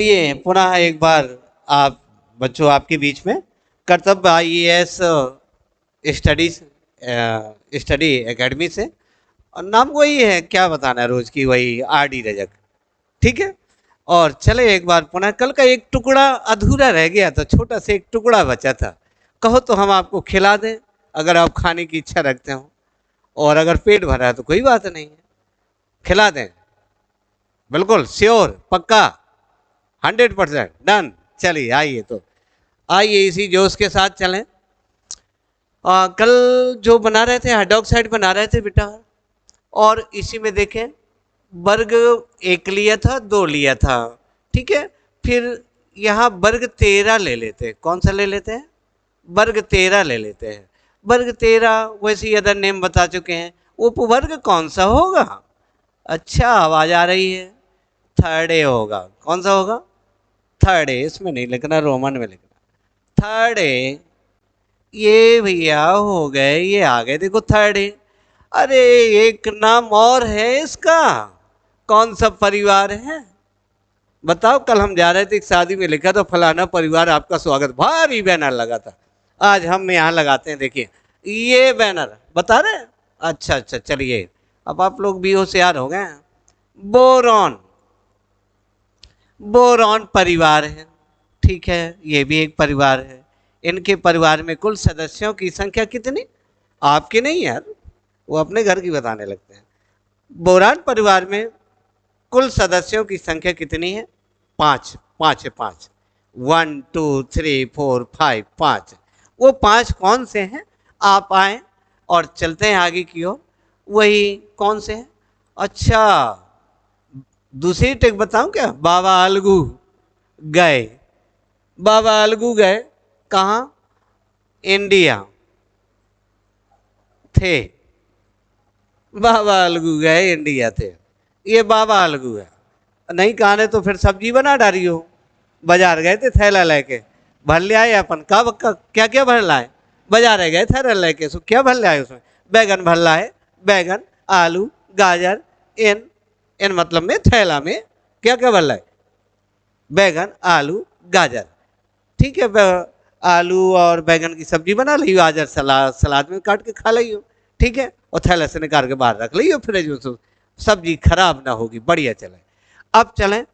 ये पुनः एक बार आप बच्चों आपके बीच में कर्तव्य आईएएस स्टडीज स्टडी एकेडमी से। और नाम वही है, क्या बताना है, रोज की वही आरडी रजक। ठीक है। और चले एक बार पुनः, कल का एक टुकड़ा अधूरा रह गया था, छोटा सा एक टुकड़ा बचा था। कहो तो हम आपको खिला दें, अगर आप खाने की इच्छा रखते हो। और अगर पेट भरा है तो कोई बात नहीं है, खिला दें। बिल्कुल श्योर, पक्का, 100% डन। चलिए आइए, तो आइए इसी जोश के साथ चलें। कल जो बना रहे थे हाइड्रोक्साइड बना रहे थे बेटा, और इसी में देखें वर्ग एक लिया था, दो लिया था। ठीक है। फिर यहाँ वर्ग 13 ले लेते हैं। कौन सा ले लेते हैं? वर्ग 13 ले लेते हैं। वर्ग 13 वैसे ही अदर नेम बता चुके हैं। उपवर्ग कौन सा होगा? अच्छा, आवाज आ रही है। थर्ड ए होगा। कौन सा होगा? Third A. इसमें नहीं लिखना, रोमन में लिखना थर्ड ए। ये भैया हो गए, ये आ गए, देखो थर्ड ए। अरे एक नाम और है इसका। कौन सा परिवार है बताओ? कल हम जा रहे थे एक शादी में, लिखा तो फलाना परिवार आपका स्वागत, भारी बैनर लगा था। आज हम यहाँ लगाते हैं, देखिए ये बैनर बता रहे हैं। अच्छा अच्छा, चलिए अब आप लोग भी होशियार हो गए। बोरॉन, बोरॉन परिवार है। ठीक है, ये भी एक परिवार है। इनके परिवार में कुल सदस्यों की संख्या कितनी? आपके नहीं यार, वो अपने घर की बताने लगते हैं। बोरान परिवार में कुल सदस्यों की संख्या कितनी है? 5। 5 है, 5। 1 2 3 4 5, 5। वो 5 कौन से हैं? आप आए और चलते हैं आगे की ओर। वही कौन से हैं? अच्छा, दूसरी टिक बताऊं क्या? बाबा अलगू गए। बाबा अलगू गए कहाँ? इंडिया थे। बाबा अलगू गए इंडिया थे। ये बाबा अलगू है। नहीं कहाने तो फिर सब्जी बना डाली हो। बाजार गए थे थैला लेके, भर ले आए अपन का बक्का। क्या क्या भर लाए? बाजार गए थैला लेके, सो क्या भर ले आए उसमें? बैगन भर लाए। बैगन, आलू, गाजर, इन इन मतलब में थैला में क्या क्या भर लाए? बैगन, आलू, गाजर। ठीक है, आलू और बैगन की सब्जी बना ली, गाजर सलाद सलाद में काट के खा ली हो। ठीक है, और थैला से निकाल के बाहर रख ली हो फ्रिज में, सब्जी खराब ना होगी, बढ़िया चले। अब चलें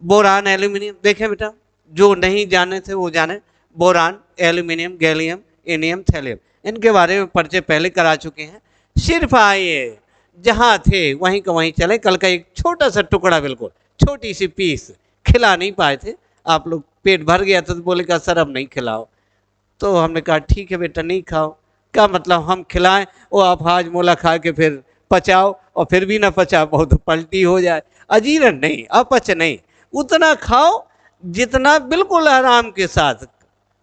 बोरान एल्यूमिनियम। देखें बेटा, जो नहीं जाने थे वो जाने। बोरान, एल्यूमिनियम, गैलियम, इनियम, थैलियम, इनके बारे में परिचय पहले करा चुके हैं। सिर्फ आइए जहाँ थे वहीं का वहीं चले। कल का एक छोटा सा टुकड़ा, बिल्कुल छोटी सी पीस खिला नहीं पाए थे आप लोग, पेट भर गया था तो बोले का सर अब नहीं खिलाओ। तो हमने कहा ठीक है बेटा नहीं खाओ। क्या मतलब हम खिलाएं, वो आप हाजमोला खा के फिर पचाओ, और फिर भी ना पचा पाओ तो पलटी हो जाए। अजीर्ण नहीं, अपच नहीं, उतना खाओ जितना बिल्कुल आराम के साथ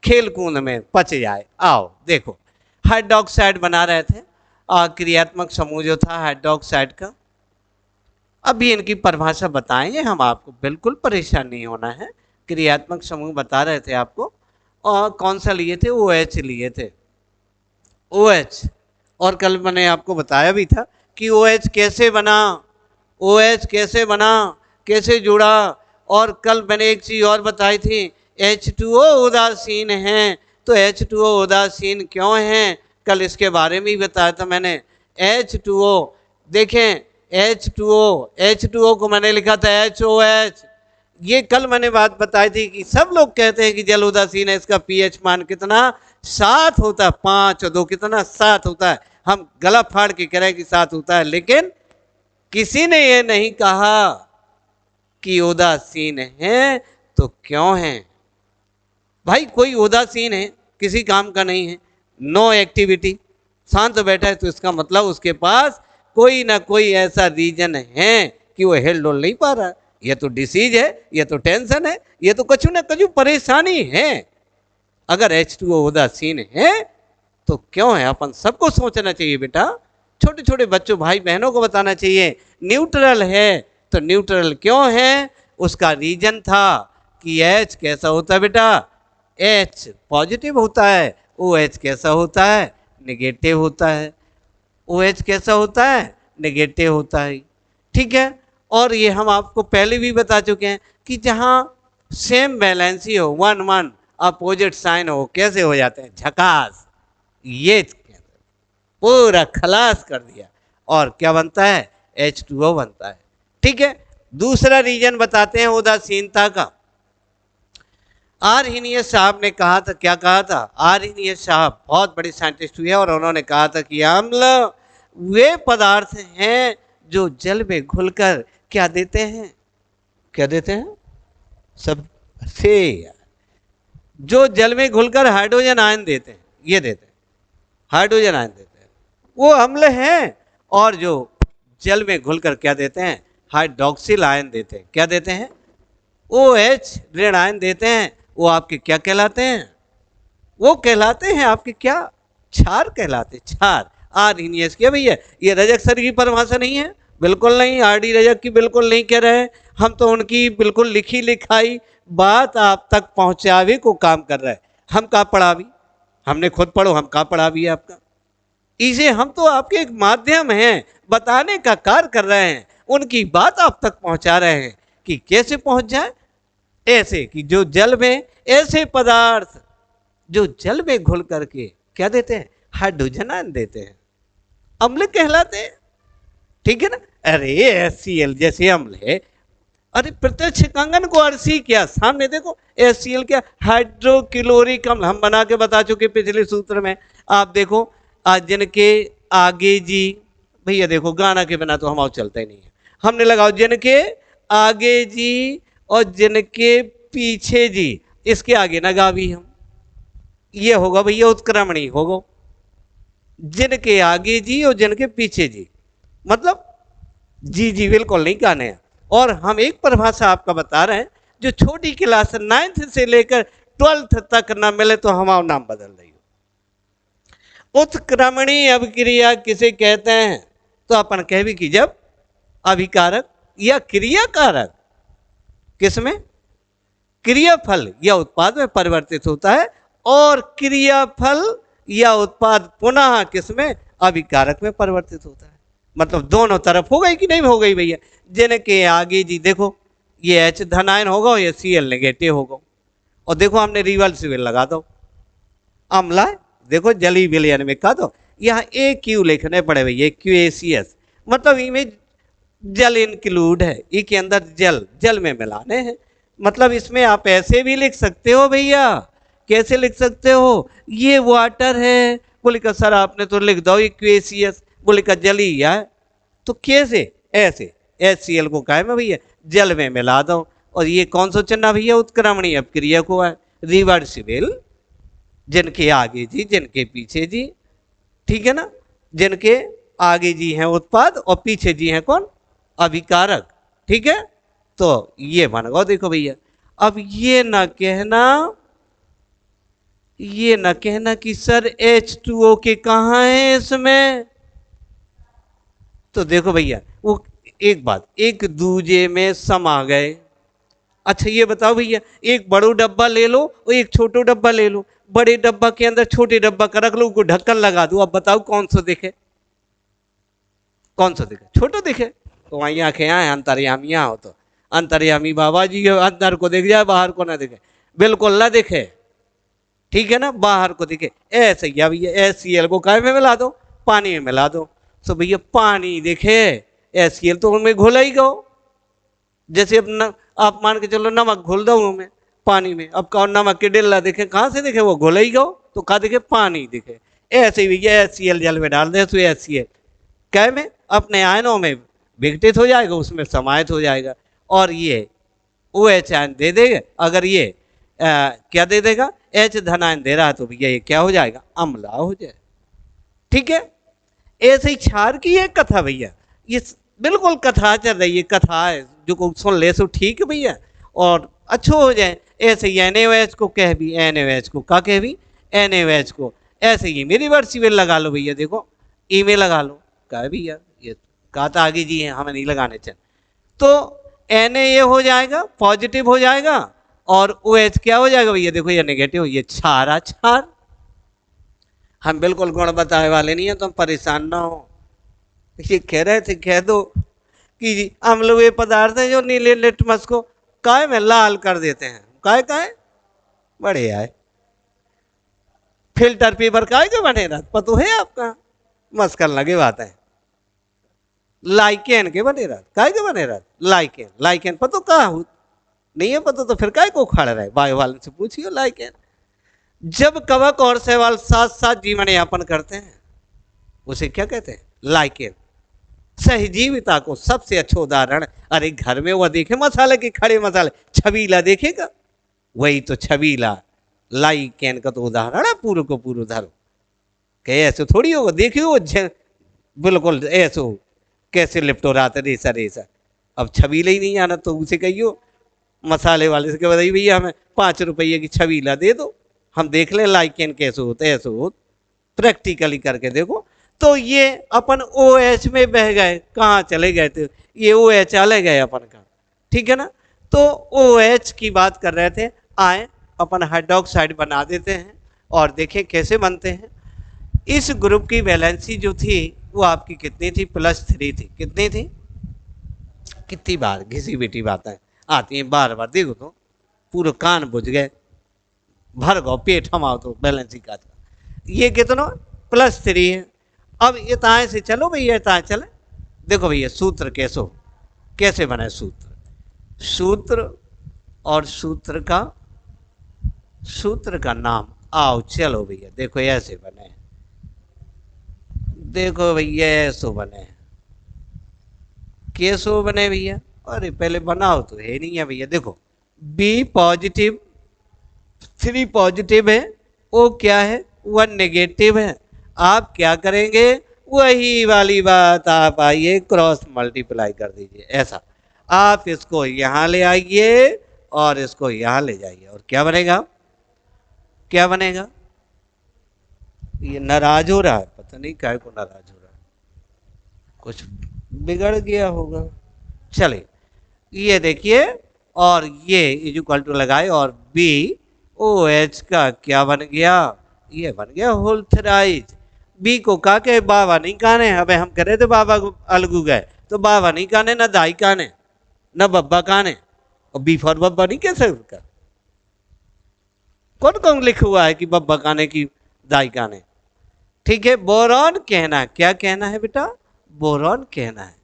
खेल कूद में पच जाए। आओ देखो, हाइड्रोक्साइड बना रहे थे। क्रियात्मक समूह जो था हाइड्रोक्साइड का, अभी इनकी परिभाषा बताएंगे हम आपको, बिल्कुल परेशान नहीं होना है। क्रियात्मक समूह बता रहे थे आपको। और कौन सा लिए थे? OH लिए थे। OH। और कल मैंने आपको बताया भी था कि OH कैसे बना, OH कैसे बना, कैसे जुड़ा। और कल मैंने एक चीज और बताई थी, H2O उदासीन है। तो H2O उदासीन क्यों है, कल इसके बारे में ही बताया था मैंने। H2O देखें, H2O को मैंने लिखा था HOH। ये कल मैंने बात बताई थी कि सब लोग कहते हैं कि जल उदासीन है, इसका pH मान कितना? 7 होता है। 5 और 2 कितना? 7 होता है। हम गला फाड़ के कह रहे हैं कि 7 होता है, लेकिन किसी ने ये नहीं कहा कि उदासीन है तो क्यों है। भाई कोई उदासीन है, किसी काम का नहीं है, नो एक्टिविटी, शांत बैठा है, तो इसका मतलब उसके पास कोई ना कोई ऐसा रीजन है कि वो हेल डोल नहीं पा रहा। ये तो डिसीज है, ये तो टेंशन है, ये तो कुछ ना कुछ परेशानी है। अगर H2O उदासीन है तो क्यों है, अपन सबको सोचना चाहिए बेटा। छोटे छोटे बच्चों भाई बहनों को बताना चाहिए। न्यूट्रल है तो न्यूट्रल क्यों है, उसका रीजन था कि H कैसा होता है बेटा? H पॉजिटिव होता है। OH कैसा होता है? नेगेटिव होता है। OH कैसा होता है? नेगेटिव होता है। ठीक है। और ये हम आपको पहले भी बता चुके हैं कि जहाँ सेम बैलेंसी हो, 1 1 अपोजिट साइन हो, कैसे हो जाते हैं? झकास। ये पूरा खलास कर दिया और क्या बनता है? H2O बनता है। ठीक है, दूसरा रीजन बताते हैं उदासीनता का। आर्हीनियस साहब ने कहा था, क्या कहा था? आर्हीनियस साहब बहुत बड़े साइंटिस्ट हुए और उन्होंने कहा था कि अम्ल वे पदार्थ हैं जो जल में घुलकर क्या देते हैं? क्या देते हैं? सब से जो जल में घुलकर हाइड्रोजन आयन देते हैं, ये देते हैं, हाइड्रोजन आयन देते हैं, वो अम्ल हैं। और जो जल में घुलकर क्या देते हैं? हाइड्रोक्सिल आयन देते हैं। क्या देते हैं? OH ऋण आयन देते हैं। वो आपके क्या कहलाते हैं? वो कहलाते हैं आपके क्या? क्षार कहलाते, क्षार। आर्हीनियस क्या भैया, ये रजक सर की परिभाषा नहीं है, बिल्कुल नहीं। RD रजक की बिल्कुल नहीं कह रहे हैं हम, तो उनकी बिल्कुल लिखी लिखाई बात आप तक पहुंचावे को काम कर रहे हैं। हम कहाँ पढ़ा भी, हमने खुद पढ़ो, हम कहाँ पढ़ा भी है आपका। इसे हम तो आपके एक माध्यम हैं, बताने का कार्य कर रहे हैं, उनकी बात आप तक पहुंचा रहे हैं कि कैसे पहुंच जाए। ऐसे कि जो जल में, ऐसे पदार्थ जो जल में घुल करके क्या देते हैं? हाइड्रोजन आयन देते हैं, अम्ल कहलाते हैं। ठीक है ना? अरे HCl जैसे अम्ल है, अरे प्रत्यक्ष कंगन को अर्सी क्या, सामने देखो HCl क्या? हाइड्रोक्लोरिक अम्ल, हम बना के बता चुके पिछले सूत्र में। आप देखो आज जिनके आगे जी, भैया देखो गाना के बिना तो हम और चलता ही नहीं है, हमने लगाओ जिनके आगे जी और जिनके पीछे जी, इसके आगे ना गा भी हम, ये होगा भैया उत्क्रमणी होगा। जिनके आगे जी और जिनके पीछे जी, मतलब जी जी बिल्कुल नहीं गाने हैं। और हम एक परिभाषा आपका बता रहे हैं, जो छोटी क्लास 9th से लेकर 12th तक ना मिले तो हमारा नाम बदल रही हो। उत्क्रमणी अभिक्रिया किसे कहते हैं? तो अपन कह भी कि जब अभिकारक या क्रियाकारक किसमें? क्रियाफल या उत्पाद में परिवर्तित होता है, और क्रियाफल या उत्पाद पुनः किसमें? अभिकारक में परिवर्तित होता है। मतलब दोनों तरफ हो गई कि नहीं हो गई भैया? जिनके आगे जी देखो ये H धनायन होगा और ये Cl नेगेटिव होगा, और देखो हमने रिवर्सिबल लगा दो अम्ला, देखो जली विलयन में कहा दो, यहाँ AQ लिखने पड़े भैया, QACS, मतलब इमेज जल इंक्लूड है, ये के अंदर जल, जल में मिलाने हैं। मतलब इसमें आप ऐसे भी लिख सकते हो भैया, कैसे लिख सकते हो? ये वाटर है, बोले का सर आपने तो लिख दो QACS, बोले का जली है, तो कैसे? ऐसे HCl को क्या है भैया? जल में मिला दो, और ये कौन सा चिन्ह भैया? उत्क्रमणी अपक्रिया को है, रिवर्सिबल। जिनके आगे जी जिनके पीछे जी, ठीक है ना? जिनके आगे जी हैं उत्पाद और पीछे जी हैं कौन? अभिकारक। ठीक है, तो ये बन गया। देखो भैया, अब ये ना कहना कि सर H2O के कहाँ है इसमें। तो देखो भैया, वो एक बात, एक दूजे में समा गए। अच्छा ये बताओ भैया, एक बड़ो डब्बा ले लो और एक छोटो डब्बा ले लो, बड़े डब्बा के अंदर छोटे डब्बा का रख लो, ढक्कन लगा दो, अब बताओ कौन सा दिखे? कौन सा दिखे? छोटो दिखे। तो वहीं आंखें आए अंतर्यामी हो, तो अंतर्यामी बाबा जी अंदर को दिख जाए, बाहर को ना दिखे, बिल्कुल ना दिखे। ठीक है ना? बाहर को दिखे। ऐसे ही भैया HCl को काय में मिला दो? पानी में मिला दो, तो भैया पानी दिखे, HCl तो उनमें घुला ही गो। जैसे अपना आप मान के चलो नमक घोल दो में पानी में, अब कहो नमक के डिल्ला दिखे, कहाँ से दिखे? वो घोला ही गो, तो कहा दिखे? पानी दिखे। ऐसे ही भैया HCl जल में डाल दे तो HCl क्या में अपने आयनों में विघटित हो जाएगा, उसमें समाहित हो जाएगा, और ये OH आयन दे देगा। अगर ये क्या दे देगा? H धनायन दे रहा है, तो भैया ये क्या हो जाएगा? अम्ला हो जाए। ठीक है, ऐसे ही क्षार की एक कथा भैया, ये बिल्कुल कथा चल रही है, कथा है, जो को सुन ले सो ठीक है भैया, और अच्छो हो जाए। ऐसे ही NaOH को कह भी, NaOH को का कह भी, NaOH को ऐसे ही मेरी रिवर्सिबल लगा लो भैया, देखो ई में लगा लो, कहा भैया ये कहा था आगे जी है, हमें नहीं लगाने चाहिए। तो Na ये हो जाएगा, पॉजिटिव हो जाएगा, और OH क्या हो जाएगा भैया? देखो ये नेगेटिव, ये क्षार। क्षार हम बिल्कुल गुण बताए वाले नहीं है, तो हम परेशान ना हो। ये कह रहे थे, कह दो कि अम्ल वे पदार्थ हैं जो नीले लिटमस को काय में लाल कर देते हैं। काय बड़े आए फिल्टर पेपर काय के बने रहत पतो है आपका मस्कर लगे बात है लाइकेन के बने रहत काय के बने रहत लाइकेन लाइकेन पतो कहा हो नहीं है पतो तो फिर काय को खड़ रहे वायु वाले से पूछियो लाइकेन जब कवक और शैवाल साथ साथ जीवन यापन करते हैं उसे क्या कहते हैं लाइकेन सहजीविता को सबसे अच्छा उदाहरण अरे घर में वो देखे मसाले के खड़े मसाले छबीला देखेगा वही तो छबीला लाइकेन का तो उदाहरण है पूर्व को पूर्व धरो कहे ऐसे थोड़ी होगा देखियो बिल्कुल ऐसे हो कैसे लिपटो रहा था रेसा रेसा अब छबीला ही नहीं आना तो उसे कहियो मसाले वाले से बताइए भैया हमें 5 रुपये की छबीला दे दो हम देख लें लाइकेन कैसे होते ऐसे हो प्रैक्टिकली करके देखो तो ये अपन ओ एच में बह गए कहाँ चले गए थे ये ओ एच चले गए अपन का ठीक है ना तो ओ एच की बात कर रहे थे आए अपन हाइड्रोक्साइड बना देते हैं और देखें कैसे बनते हैं इस ग्रुप की वैलेंसी जो थी वो आपकी कितनी थी +3 थी कितनी थी कितनी बार घिसी बेटी बातें आती हैं बार बार देखो तो पूरे कान बुझ गए भर गो पेट हम आओ तो बैलेंस ही का ये कितना +3 है अब ये ताए से चलो भैया ताए चले देखो भैया सूत्र कैसे बने सूत्र और सूत्र का नाम आओ चलो भैया देखो ऐसे बने देखो भैया ऐसो बने कैसो बने भैया अरे पहले बनाओ तो है नहीं है भैया देखो B पॉजिटिव 3 पॉजिटिव है O क्या है 1 नेगेटिव है आप क्या करेंगे वही वाली बात आप आइए क्रॉस मल्टीप्लाई कर दीजिए ऐसा आप इसको यहां ले आइए और इसको यहां ले जाइए और क्या बनेगा ये नाराज हो रहा है पता नहीं काय को नाराज हो रहा है कुछ बिगड़ गया होगा चलिए ये देखिए और ये इक्वल टू लगाए और बी ओ एच का क्या बन गया ये बन गया होल्थराइज बी को का के बाबा नहीं काने अबे हम करे थे बाबा अलगू गए तो बाबा नहीं काने ना दाई काने ना बब्बा काने और बी फॉर बब्बा नहीं कैसे उसका कौन लिखा हुआ है कि बब्बा काने की दाई काने ठीक है बोरॉन कहना क्या कहना है बेटा बोरॉन कहना है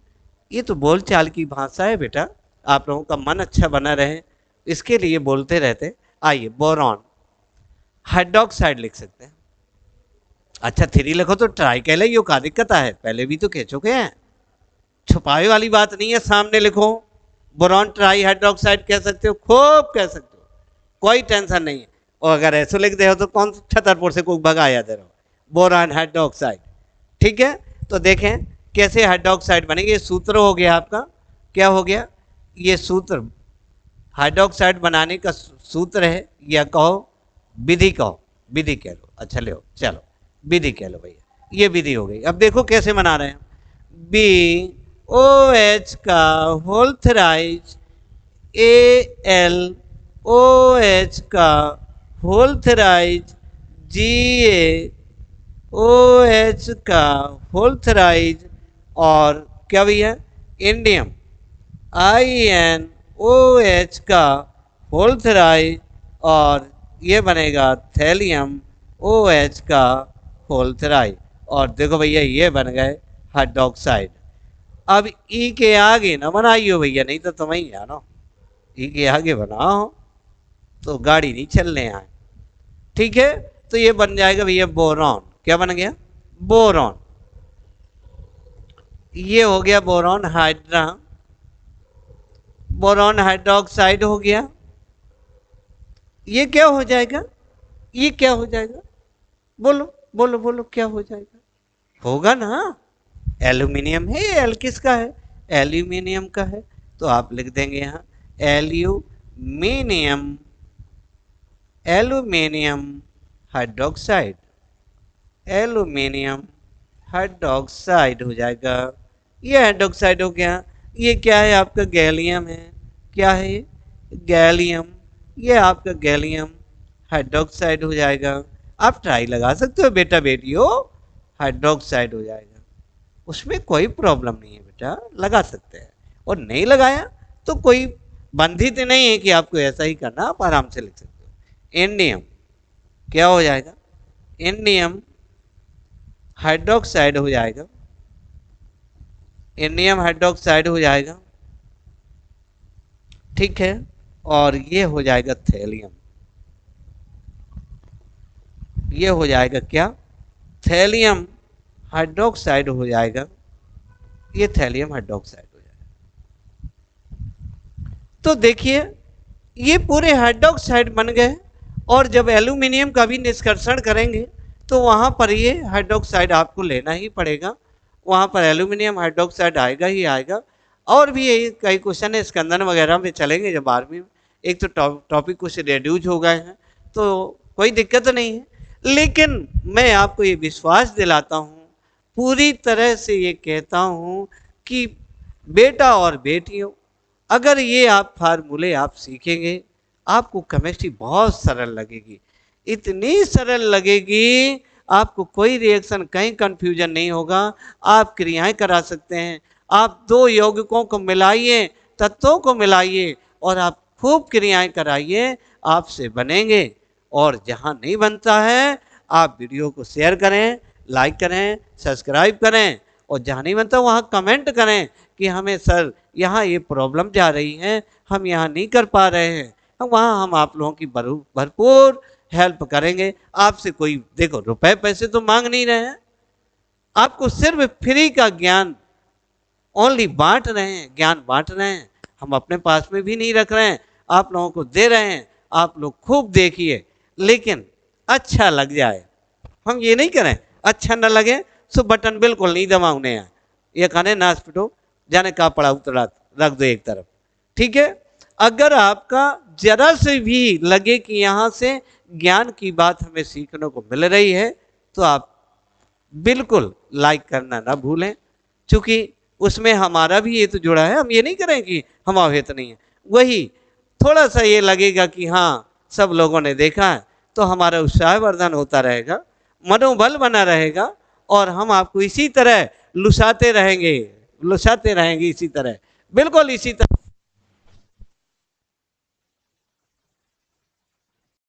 ये तो बोलचाल की भाषा है बेटा आप लोगों का मन अच्छा बना रहे इसके लिए बोलते रहते आइए बोरॉन हाइड्रोक्साइड लिख सकते हैं अच्छा 3 लिखो तो ट्राई कह लो का दिक्कत है पहले भी तो कह चुके हैं छुपाए वाली बात नहीं है सामने लिखो बोरॉन ट्राई हाइड्रोक्साइड कह सकते हो खूब कह सकते हो कोई टेंशन नहीं है और अगर ऐसे लिख दे हो तो कौन छतरपुर से कोई भगाया दे रहा हो बोरॉन हाइड्रोक्साइड ठीक है तो देखें कैसे हाइड्रोक्साइड बनेंगे सूत्र हो गया आपका क्या हो गया ये सूत्र हाइड्रोक्साइड बनाने का सूत्र है या कहो विधि कह लो अच्छा ले चलो विधि कह लो भैया ये विधि हो गई अब देखो कैसे बना रहे हैं BOH का होल्थराइज AlOH का होल्थराइज GaOH का होल्थराइज और क्या भैया इंडियम InOH का होल्थराइज और ये बनेगा थैलियम OH का होल्थराइज और देखो भैया ये बन गए हाइड्रोक्साइड अब ई के आगे ना बनाइयो भैया नहीं तो तुम ही जानो ई के आगे बनाओ तो गाड़ी नहीं चलने आए ठीक है तो ये बन जाएगा भैया बोरॉन क्या बन गया बोरॉन ये हो गया बोरॉन हाइड्रोक्साइड हो गया ये क्या हो जाएगा बोलो क्या हो जाएगा होगा ना एल्यूमिनियम है ये एल किसका है एल्यूमिनियम का है तो आप लिख देंगे यहाँ एल्यूमिनियम हाइड्रोक्साइड हो जाएगा ये हाइड्रोक्साइड हो गया ये क्या है आपका गैलियम है क्या है ये गैलियम ये आपका गैलियम हाइड्रोक्साइड हो जाएगा आप ट्राई लगा सकते हो बेटा बेटियों हाइड्रोक्साइड हो जाएगा उसमें कोई प्रॉब्लम नहीं है बेटा लगा सकते हैं और नहीं लगाया तो कोई बंधित नहीं है कि आपको ऐसा ही करना, आप आराम से लिख सकते हो। एनियम क्या हो जाएगा, एनियम हाइड्रोक्साइड हो जाएगा, एनियम हाइड्रोक्साइड हो जाएगा, ठीक है। और ये हो जाएगा थैलियम, ये हो जाएगा क्या, थैलियम हाइड्रोक्साइड हो जाएगा, ये थैलियम हाइड्रोक्साइड हो जाएगा। तो देखिए ये पूरे हाइड्रोक्साइड बन गए, और जब एल्यूमिनियम का भी निष्कर्षण करेंगे तो वहां पर ये हाइड्रोक्साइड आपको लेना ही पड़ेगा, वहां पर एल्यूमिनियम हाइड्रोक्साइड आएगा ही आएगा। और भी यही कई क्वेश्चन है स्कंदन वगैरह में चलेंगे जब 12वीं में, एक तो टॉपिक कुछ रेड्यूज हो गए हैं तो कोई दिक्कत नहीं है, लेकिन मैं आपको ये विश्वास दिलाता हूँ, पूरी तरह से ये कहता हूँ कि बेटा और बेटियों, अगर ये आप फार्मूले आप सीखेंगे, आपको केमिस्ट्री बहुत सरल लगेगी, इतनी सरल लगेगी आपको कोई रिएक्शन कहीं कंफ्यूजन नहीं होगा। आप क्रियाएं करा सकते हैं, आप दो यौगिकों को मिलाइए, तत्वों को मिलाइए और आप खूब क्रियाएं कराइए, आपसे बनेंगे। और जहां नहीं बनता है आप वीडियो को शेयर करें, लाइक करें, सब्सक्राइब करें, और जहाँ नहीं बनता वहाँ कमेंट करें कि हमें सर यहाँ ये प्रॉब्लम जा रही है, हम यहाँ नहीं कर पा रहे हैं, वहाँ हम आप लोगों की भरपूर हेल्प करेंगे। आपसे कोई देखो रुपए पैसे तो मांग नहीं रहे हैं, आपको सिर्फ फ्री का ज्ञान ओनली बांट रहे हैं, ज्ञान बांट रहे हैं, हम अपने पास में भी नहीं रख रहे हैं, आप लोगों को दे रहे हैं। आप लोग खूब देखिए, लेकिन अच्छा लग जाए, हम ये नहीं करें अच्छा न लगे सो बटन बिल्कुल नहीं दबाउने हैं, ये कहने नाच पिटो जाने का पड़ा उतरा रख दो एक तरफ, ठीक है। अगर आपका जरा से भी लगे कि यहाँ से ज्ञान की बात हमें सीखने को मिल रही है तो आप बिल्कुल लाइक करना ना भूलें, क्योंकि उसमें हमारा भी ये तो जुड़ा है, हम ये नहीं करें कि हम अवहित नहीं है। वही थोड़ा सा ये लगेगा कि हाँ सब लोगों ने देखा है तो हमारा उत्साहवर्धन होता रहेगा, मनोबल बना रहेगा, और हम आपको इसी तरह लुसाते रहेंगे इसी तरह, बिल्कुल इसी तरह